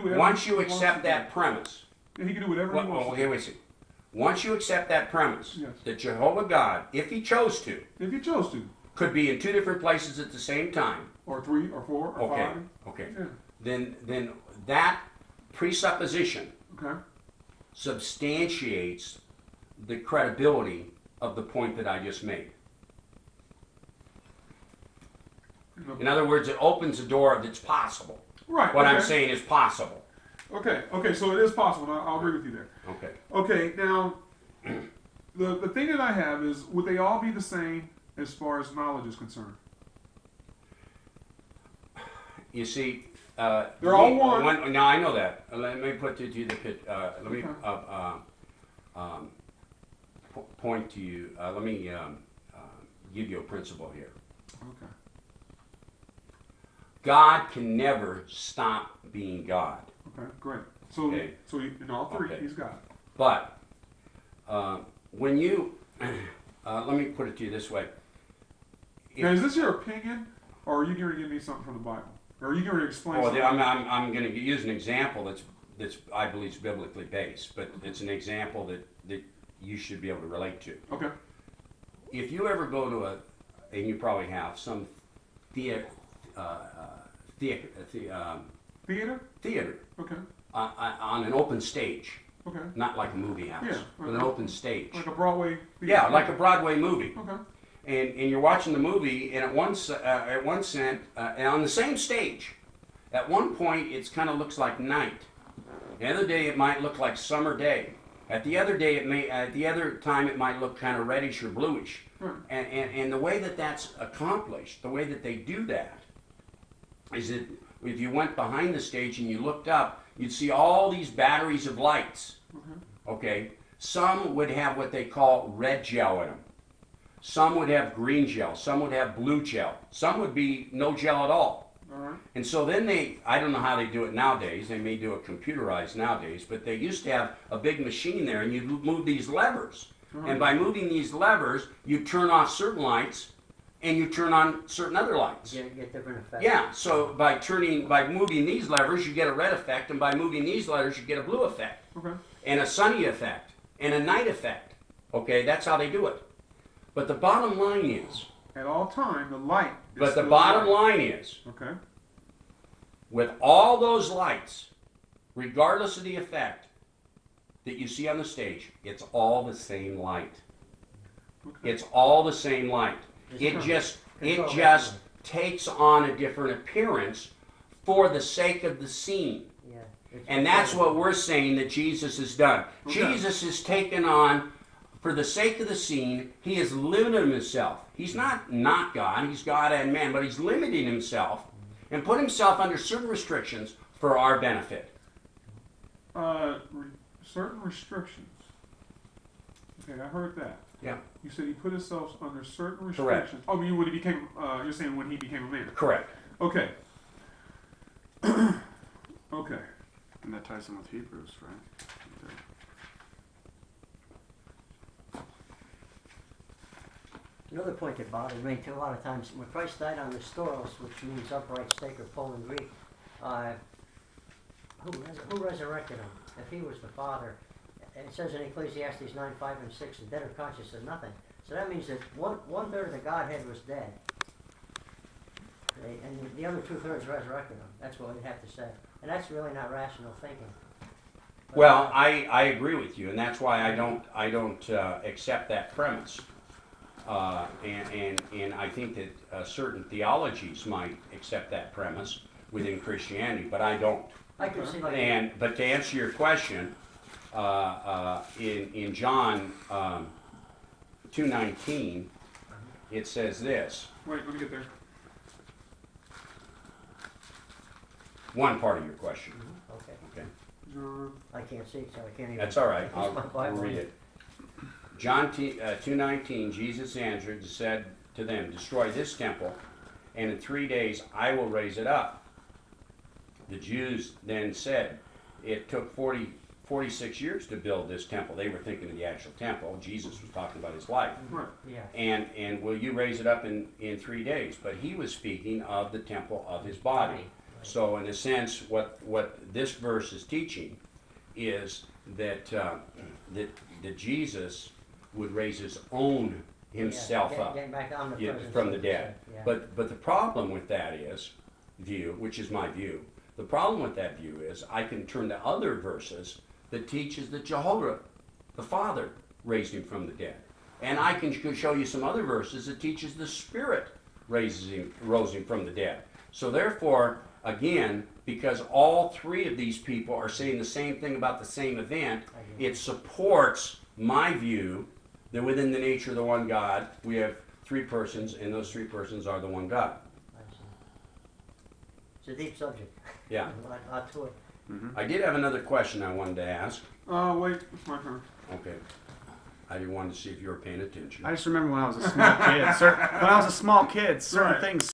whatever. Once you accept that premise. Yeah, he can do whatever he wants. Well, here we see. Once you accept that premise, yes, that Jehovah God, if he chose to, could be in two different places at the same time, or 3 or 4 or 5. Okay. Yeah. Then that presupposition okay. substantiates the credibility of the point that I just made. In other words, it opens the door that's possible. Right. What I'm saying is possible. Okay. Okay. So it is possible. I'll agree with you there. Okay. Okay. Now, the thing that I have is, would they all be the same as far as knowledge is concerned? You see, they're all one. Now I know that. Let me put to you the pit. Let me point to you. Let me give you a principle here. Okay. God can never stop being God. Okay, great. So, so in all 3, he's God. But when you, let me put it to you this way. Now, is this your opinion, or are you going to give me something from the Bible? Or are you going to explain something? I'm going to use an example that's I believe is biblically based, but it's an example that you should be able to relate to. Okay. If you ever go to and you probably have, some theater. Okay. On an open stage. Okay. Not like a movie house, yeah, but an open stage. Like a Broadway theater. Yeah, like a Broadway movie. Okay. And you're watching the movie, and on the same stage, at one point it kind of looks like night. The other day it might look like summer day. At the other time it might look kind of reddish or bluish. Right. And the way that that's accomplished, the way that they do that, is that if you went behind the stage and you looked up, you'd see all these batteries of lights. Okay, some would have what they call red gel in them. Some would have green gel. Some would have blue gel. Some would be no gel at all. And so then I don't know how they do it nowadays. They may do it computerized nowadays, but they used to have a big machine there, and you'd move these levers. And by moving these levers, you turn off certain lights, and you turn on certain other lights. You get different effects. Yeah, so by moving these levers, you get a red effect, and by moving these levers, you get a blue effect. And a sunny effect, and a night effect. Okay, that's how they do it. But the bottom line is, at all time, the light is but the bottom line is, with all those lights, regardless of the effect that you see on the stage, it's all the same light. It's all the same light. It just takes on a different appearance for the sake of the scene. And that's what we're saying that Jesus has done. Jesus has taken on, for the sake of the scene, he has limited himself. He's not God, he's God and man, but he's limiting himself and put himself under certain restrictions for our benefit. Certain restrictions. Okay, I heard that. Yeah. You said he put himself under certain restrictions. Correct. Oh, when he became, you're saying when he became a man. Correct. Okay. Okay. And that ties in with Hebrews, right? Another point that bothered me too, a lot of times, when Christ died on the stauros, which means upright stake or pole in Greek, who resurrected him? If he was the Father, it says in Ecclesiastes 9, 5, and 6, the dead are conscious of nothing. So that means that one third of the Godhead was dead. And the other 2/3 resurrected him. That's what we'd have to say. And that's really not rational thinking. But well, I agree with you, and that's why I don't accept that premise. And I think that certain theologies might accept that premise within Christianity, but I don't. I can see but to answer your question, in John 2:19, it says this. Wait, let me get there. One part of your question. Okay. John. I can't see, so I can't even. That's all right. I'll read it. John 2:19, Jesus answered and said to them, "Destroy this temple, and in 3 days I will raise it up." The Jews then said, "It took 46 years to build this temple." They were thinking of the actual temple. Jesus was talking about his life. Right. Yeah. And will you raise it up in 3 days? But he was speaking of the temple of his body. So in a sense, what this verse is teaching is that that Jesus would raise his own himself Yeah, up getting back to omnipresence from the dead. Yeah. But the problem with that is view, which is my view. The problem with that view is I can turn to other verses that teaches that Jehovah, the Father, raised him from the dead. And I can show you some other verses that teaches the Spirit rose him from the dead. So therefore, again, because all three of these people are saying the same thing about the same event, it supports my view that within the nature of the one God, we have three persons, and those three persons are the one God. I see. It's a deep subject. Yeah. A lot to it. I did have another question I wanted to ask. Wait, it's my turn. Okay. I wanted to see if you were paying attention. I just remember when I was a small kid. When I was a small kid, certain Right. things